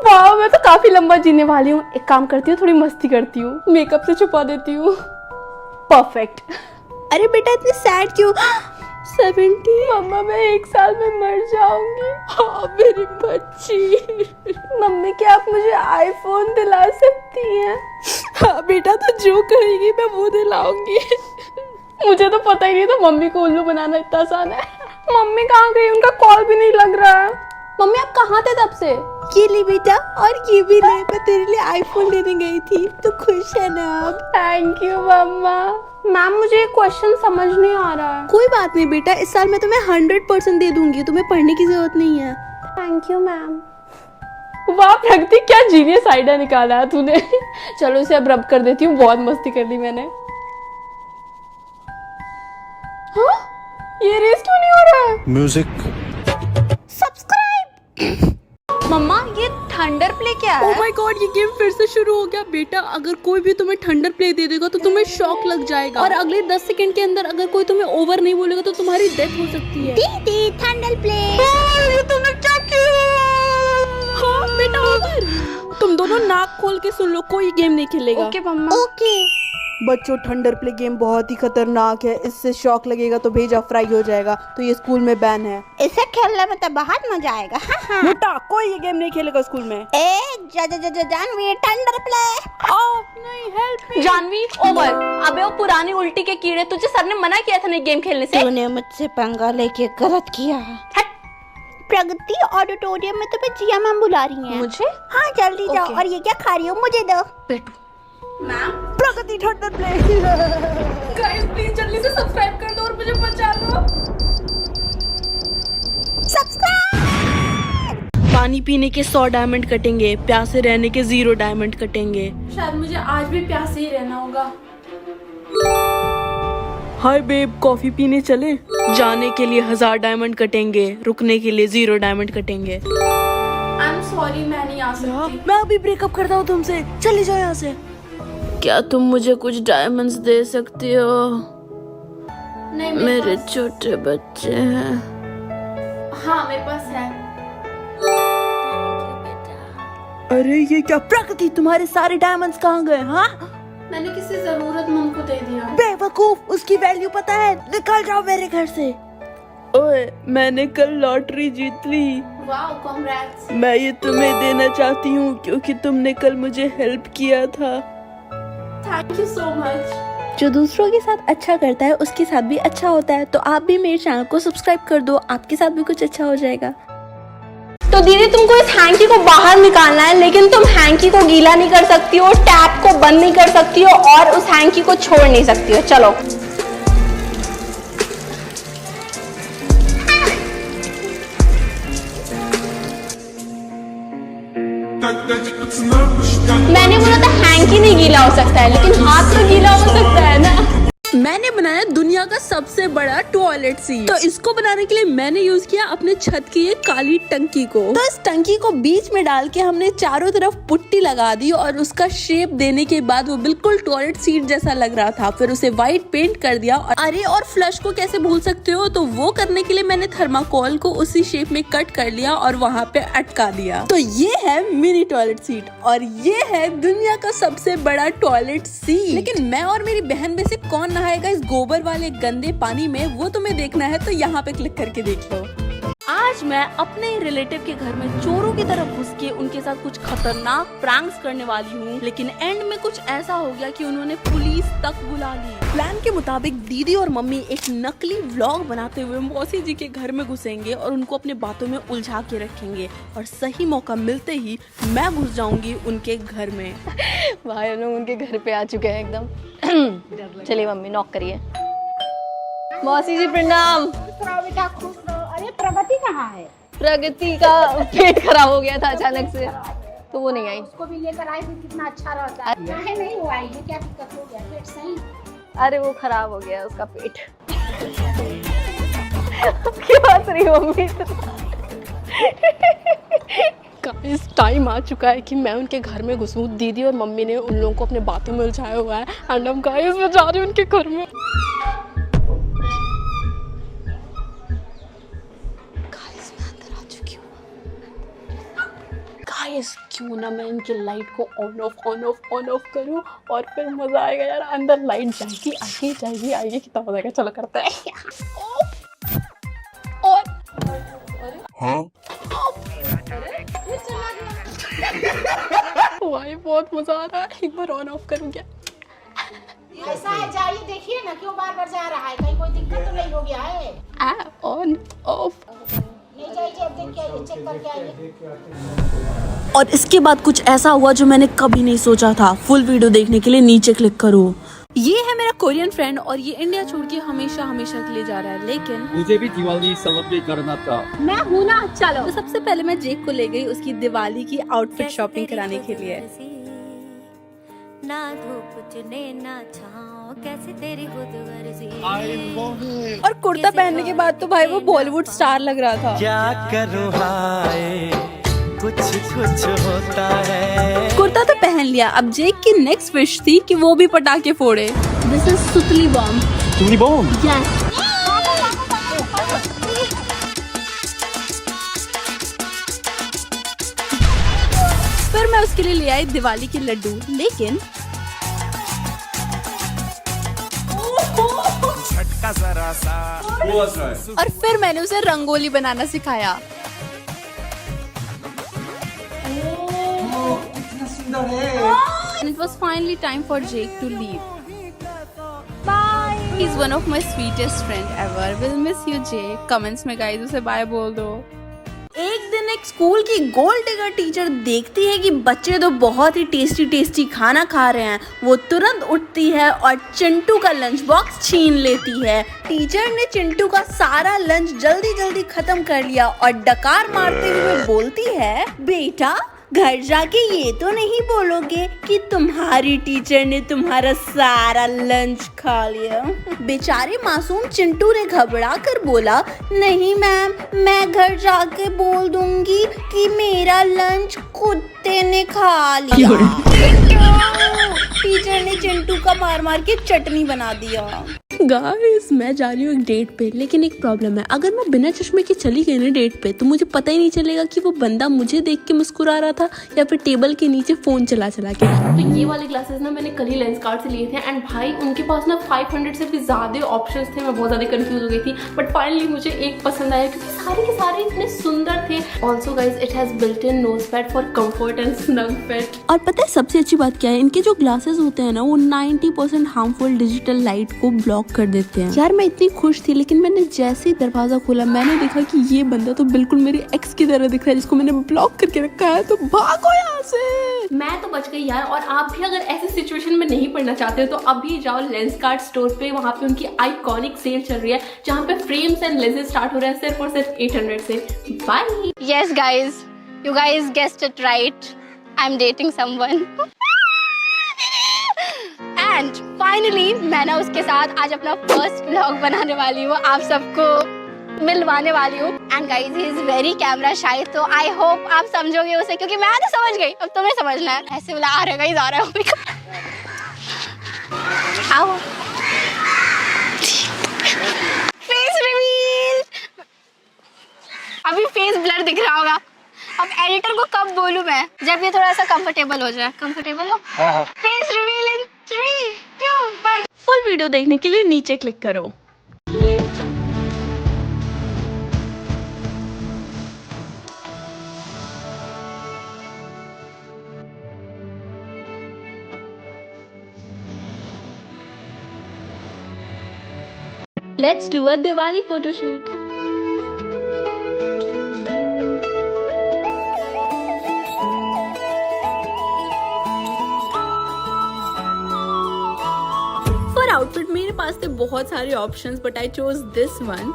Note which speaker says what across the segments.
Speaker 1: वाह, मैं तो काफी लंबा जीने वाली हूँ। एक काम करती हूँ, थोड़ी मस्ती करती हूँ, मेकअप से छुपा देती हूँ। परफेक्ट।
Speaker 2: अरे बेटा इतनी सैड क्यों? 70।
Speaker 1: मम्मा मैं 1 साल में मर जाऊंगी।
Speaker 2: हाँ मेरी बच्ची।
Speaker 1: मम्मी क्या आप मुझे आईफोन दिला सकती हैं?
Speaker 2: हाँ बेटा तो जो कहेगी मैं वो दिलाऊंगी।
Speaker 1: मुझे तो पता ही नहीं था मम्मी को उल्लू बनाना इतना आसान है। मम्मी कहाँ गई? उनका कॉल भी नहीं लग रहा है। मम्मी आप कहाँ थे तब से?
Speaker 2: ये ले बेटा, और ये भी ले, मैं तेरे लिए आईफोन लेने गई थी। तो खुश है ना अब?
Speaker 1: Thank you mamma. मैम मुझे एक क्वेश्चन समझ नहीं आ रहा है।
Speaker 2: कोई बात नहीं बेटा, इस साल मैं तुम्हें 100% दे दूंगी, तुम्हें पढ़ने की जरूरत नहीं है।
Speaker 1: Thank you ma'am. वाह प्रगति, क्या जीनियस आइडिया निकाला है तूने। चलो इसे अब रब कर देती हूँ, बहुत मस्ती कर ली मैंने। हाँ? ये रेस क्यों नहीं हो रहा है?
Speaker 3: म्यूजिक।
Speaker 1: मम्मा ये थंडर प्ले क्या है?
Speaker 2: ओह माय गॉड, ये गेम फिर से शुरू हो गया। बेटा अगर कोई भी तुम्हें थंडर प्ले दे देगा तो तुम्हें शॉक लग जाएगा, और अगले 10 सेकंड के अंदर अगर कोई तुम्हें ओवर नहीं बोलेगा तो तुम्हारी डेथ हो सकती है।
Speaker 4: दीदी थंडर प्ले।
Speaker 2: ये तुमने क्या किया? हाँ बेटा ओवर। तुम दोनों नाक खोल के सुन लो, कोई गेम नहीं खेलेगा।
Speaker 1: ओके मम्मा।
Speaker 4: ओके।
Speaker 2: बच्चों थंडर प्ले गेम बहुत ही खतरनाक है, इससे शॉक लगेगा तो भेजा फ्राई हो जाएगा, तो ये स्कूल में बैन है।
Speaker 4: इसे खेलने में तो बहुत मजा आएगा। हाँ।
Speaker 2: बेटा कोई ये गेम नहीं खेलेगा स्कूल में।
Speaker 4: Jahnavi thunder play.
Speaker 2: नहीं हेल्प मी।
Speaker 1: जानवी ओवर। अबे वो पुरानी उल्टी के कीड़े, तुझे सर ने मना किया था ना गेम खेलने से।
Speaker 4: तूने मुझसे पंगा लेके गलत किया। प्रगति ऑडिटोरियम में तुम्हें जिया मैम बुला रही हैं।
Speaker 1: मुझे?
Speaker 4: हाँ जल्दी जाओ।
Speaker 1: Okay.
Speaker 4: और ये क्या खा रही हो? मुझे दो।
Speaker 1: पेटू। Ma'am
Speaker 2: Pragati thunder play.
Speaker 1: Guys please जल्दी से सब्सक्राइब कर दो और मुझे बचा लो।
Speaker 4: सब्सक्राइब।
Speaker 2: पानी पीने के 100 डायमंड कटेंगे, प्यासे रहने के 0 डायमंड कटेंगे।
Speaker 1: शायद मुझे आज भी प्यासे ही रहना होगा।
Speaker 2: हाय बेब, कॉफी पीने चले? जाने के लिए 1000 डायमंड कटेंगे, रुकने के लिए 0 डायमंड कटेंगे।
Speaker 1: आई एम सॉरी, मैं नहीं आ सकती।
Speaker 2: मैं अभी ब्रेकअप करता हूँ तुमसे, चली जाओ यहाँ से। क्या तुम मुझे कुछ डायमंड्स दे सकती हो?
Speaker 1: नहीं
Speaker 2: मेरे छोटे बच्चे हैं।
Speaker 1: हाँ मेरे पास है।
Speaker 2: अरे ये क्या प्रगति, तुम्हारे सारे डायमंड्स कहाँ गए? हाँ
Speaker 1: मैंने किसी जरूरतमंद को दे दिया।
Speaker 2: बेवकूफ, उसकी वैल्यू पता है? निकल जाओ मेरे घर से। ओए मैंने कल लॉटरी जीत ली।
Speaker 1: Wow congrats.
Speaker 2: मैं ये तुम्हें देना चाहती हूँ क्योंकि तुमने कल मुझे हेल्प किया था।
Speaker 1: Thank you so much.
Speaker 2: जो दूसरों के साथ अच्छा करता है उसके साथ भी अच्छा होता है, तो आप भी मेरे चैनल को सब्सक्राइब कर दो, आपके साथ भी कुछ अच्छा हो जाएगा।
Speaker 1: तो दीदी तुमको इस हैंकी को बाहर निकालना है, लेकिन तुम हैंकी को गीला नहीं कर सकती हो, टैप को बंद नहीं कर सकती हो और उस हैंकी को छोड़ नहीं सकती हो। चलो मैंने बोला था हैंकी नहीं गीला हो सकता है, लेकिन हाथ तो गीला हो सकता है ना।
Speaker 2: मैंने बनाया दुनिया का सबसे बड़ा टॉयलेट सीट। तो इसको बनाने के लिए मैंने यूज किया अपने छत की ये काली टंकी को। तो इस टंकी को बीच में डाल के हमने चारों तरफ पुट्टी लगा दी और उसका शेप देने के बाद वो बिल्कुल टॉयलेट सीट जैसा लग रहा था। फिर उसे व्हाइट पेंट कर दिया। अरे और फ्लश को कैसे भूल सकते हो, तो वो करने के लिए मैंने थर्माकोल को उसी शेप में कट कर लिया और वहाँ पे अटका दिया। तो ये है मिनी टॉयलेट सीट और ये है दुनिया का सबसे बड़ा टॉयलेट सीट। लेकिन मैं और मेरी बहन में से कौन नहाएगा इस गोबर वाले गंदे पानी में, वो तुम्हें देखना है तो यहाँ पे क्लिक करके देख लो। आज मैं अपने रिलेटिव के घर में चोरों की तरह घुस के उनके साथ कुछ खतरनाक प्रैंक्स करने वाली हूँ, लेकिन एंड में कुछ ऐसा हो गया कि उन्होंने पुलिस तक बुला ली। प्लान के मुताबिक दीदी और मम्मी एक नकली व्लॉग बनाते हुए मौसी जी के घर में घुसेंगे और उनको अपने बातों में उलझा के रखेंगे, और सही मौका मिलते ही मैं घुस जाऊंगी उनके घर में।
Speaker 1: भाई हम लोग उनके घर पे आ चुके हैं एकदम। चलिए मम्मी नॉक करिए। मौसी जी प्रणाम।
Speaker 4: बेटा खुश रहो। अरे प्रगति कहाँ है?
Speaker 1: प्रगति का पेट खराब हो गया था अचानक से, तो वो नहीं आई।
Speaker 4: उसको भी लेकर आई थी, कितना अच्छा रहता है। काहे नहीं वो आई है? क्या दिक्कत हो गया? पेट सही?
Speaker 1: अरे वो खराब हो गया उसका पेट। क्यों हंस रही हो मम्मी? इस टाइम आ चुका है कि मैं उनके घर में घुसूं। दीदी और मम्मी ने उन लोगों को अपने बातों में उलझाया हुआ है, एंड हम गाइस मैं जा रही हूँ उनके घर में।
Speaker 2: गाइस क्यों ना मैं इनकी लाइट को ऑन ऑफ करूं और फिर मजा आएगा यार। अंदर लाइट जाएगी कितना मजा आएगा। चलो करते हैं। और भाई बहुत मजा आ रहा है। एक बार ऑन ऑफ करूं क्या?
Speaker 3: ऐसा है, जाइए देखिए ना क्यों बार बार जा रहा है, कहीं कोई दिक्कत तो नहीं हो गया है।
Speaker 2: On off.
Speaker 3: नहीं जाइए, अब देख के आइए, चेक करके आइए।
Speaker 2: और इसके बाद कुछ ऐसा हुआ जो मैंने कभी नहीं सोचा था। फुल वीडियो देखने के लिए नीचे क्लिक करो। ये है मेरा कोरियन फ्रेंड और ये इंडिया छोड़ के हमेशा के लिए जा रहा है, लेकिन
Speaker 5: मुझे भी दिवाली सेलिब्रेट करना था।
Speaker 1: मैं हूं ना, चलो।
Speaker 2: तो सबसे पहले मैं जेक को ले गई उसकी दिवाली की आउटफिट शॉपिंग कराने के लिए।
Speaker 6: ना धूप चुने ना छाँव, कैसे तेरी खुद गर्जी।
Speaker 2: और कुर्ता पहनने के बाद तो भाई वो बॉलीवुड स्टार लग रहा था।
Speaker 7: क्या करूँ हाय, कुछ होता है।
Speaker 2: कुर्ता तो पहन लिया। अब जेक की नेक्स्ट विश थी कि वो भी पटाखे फोड़े। दिस इज सुतली बम।
Speaker 1: यस।
Speaker 2: फिर मैं उसके लिए ले आई दिवाली के लड्डू, लेकिन और फिर मैंने उसे रंगोली बनाना सिखाया। And it was finally time for Jake to leave. Bye. He's one of my sweetest friend ever. We'll miss you, Jake. Comments में guys उसे bye बोल दो। एक दिन एक स्कूल की गोल्ड डिगर टीचर देखती है कि बच्चे तो बहुत ही टेस्टी खाना खा रहे हैं। वो तुरंत उठती है और चिंटू का लंच बॉक्स छीन लेती है। टीचर ने चिंटू का सारा लंच जल्दी खत्म कर लिया और डकार मारते हुए बोलती है, बेटा घर जाके ये तो नहीं बोलोगे कि तुम्हारी टीचर ने तुम्हारा सारा लंच खा लिया। बेचारे मासूम चिंटू ने घबरा कर बोला, नहीं मैम, मैं घर जाके बोल दूंगी कि मेरा लंच कुत्ते ने खा लिया। टीचर ने चिंटू का मार के चटनी बना दिया। गाइस मैं जा रही हूँ एक डेट पे, लेकिन एक प्रॉब्लम है। अगर मैं बिना चश्मे के चली गई ना डेट पे, तो मुझे पता ही नहीं चलेगा कि वो बंदा मुझे देख के मुस्कुरा रहा था या फिर टेबल के नीचे फोन चला के। तो ये वाले ग्लासेस ना मैंने कल ही लेंसकार्ट से लिए थे एंड भाई उनके पास ना 500 से भी ज्यादा ऑप्शंस थे। मैं बहुत ज्यादा कंफ्यूज हो गई थी, बट फाइनली मुझे एक पसंद आया क्योंकि सारे के सारे इतने सुंदर थे। Also guys it has built in knows pad for comfort and snug fit. और पता है सबसे अच्छी बात क्या है, इनके जो ग्लासेस होते हैं ना वो 90% हार्मफुल डिजिटल लाइट को ब्लॉक कर देते हैं। यार मैं इतनी खुश थी, लेकिन मैंने जैसे ही दरवाजा खोला मैंने देखा कि ये बंदा तो बिल्कुल मेरी एक्स की तरह दिख रहा है जिसको मैंने ब्लॉक करके रखा है। तो भागो यहाँ से। मैं तो बच गई यार। और आप भी अगर ऐसी सिचुएशन में नहीं पड़ना चाहते हो तो अभी जाओ लेंसकार्ट स्टोर पे। वहाँ पे उनकी आइकॉनिक सेल चल रही है जहाँ पे फ्रेम्स एंड लेंसेज स्टार्ट हो रहे हैं सिर्फ और सिर्फ 800 से। Bye.
Speaker 1: Yes guys, you guys guessed it right. I'm dating someone. And finally मैं ना उसके साथ आज अपना फर्स्ट व्लॉग बनाने वाली हूँ, आप सबको मिलवाने वाली हूँ। And guys he is very camera shy, तो आई होप आप समझोगे उसे, क्योंकि मैं तो समझ गई, अब तुम्हें समझना है। ऐसे बोला आ रहा है जा रहा है। आओ फेस रिवील। अभी फेस ब्लर दिख रहा होगा। अब एडिटर को कब बोलूं मैं, जब ये थोड़ा सा कंफर्टेबल हो जाए। कंफर्टेबल हो। फेस रिवील इन 3, 2, 1।
Speaker 2: फुल वीडियो देखने के लिए नीचे क्लिक करो। Let's do a Diwali photo shoot. For outfit मेरे पास थे बहुत सारे options, but I chose this one.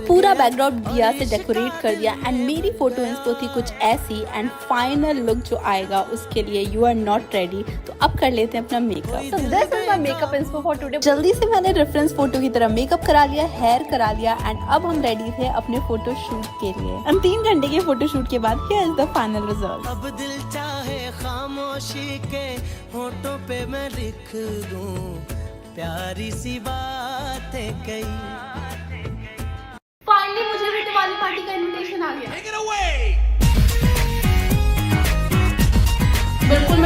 Speaker 2: पूरा बैकड्रॉप दिया से डेकोरेट कर दिया एंड मेरी फोटो इंस्पो थी कुछ ऐसी। एंड फाइनल लुक जो आएगा उसके लिए यू आर नॉट रेडी। तो अब कर लेते हैं अपना मेकअप। तो this is my makeup inspo for today. जल्दी से मैंने रेफरेंस फोटो की तरह मेकअप करा लिया, हेयर करा लिया एंड अब हम रेडी थे अपने फोटो शूट के लिए। एंड 3 घंटे के फोटो शूट के बाद here is the final result.
Speaker 7: अब दिल चाहे खामोशी के होठों पे मैं लिख दूं प्यारी सी बातें कई।
Speaker 2: फाइनली मुझे भी दिवाली पार्टी का इनविटेशन आ गया।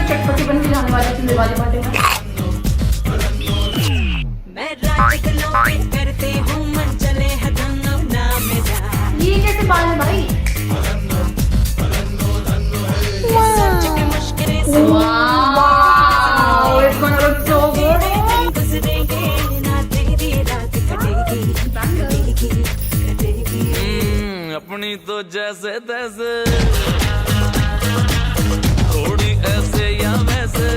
Speaker 3: चटपटी बन के जाने वाली थी दिवाली पार्टी में।
Speaker 6: मैं रात पे करते हूँ मन चले है धनो ना मेरा।
Speaker 3: ये कैसे बाल है भाई? Wow, it's gonna look so good.
Speaker 7: अपनी तो जैसे तैसे थोड़ी ऐसे या वैसे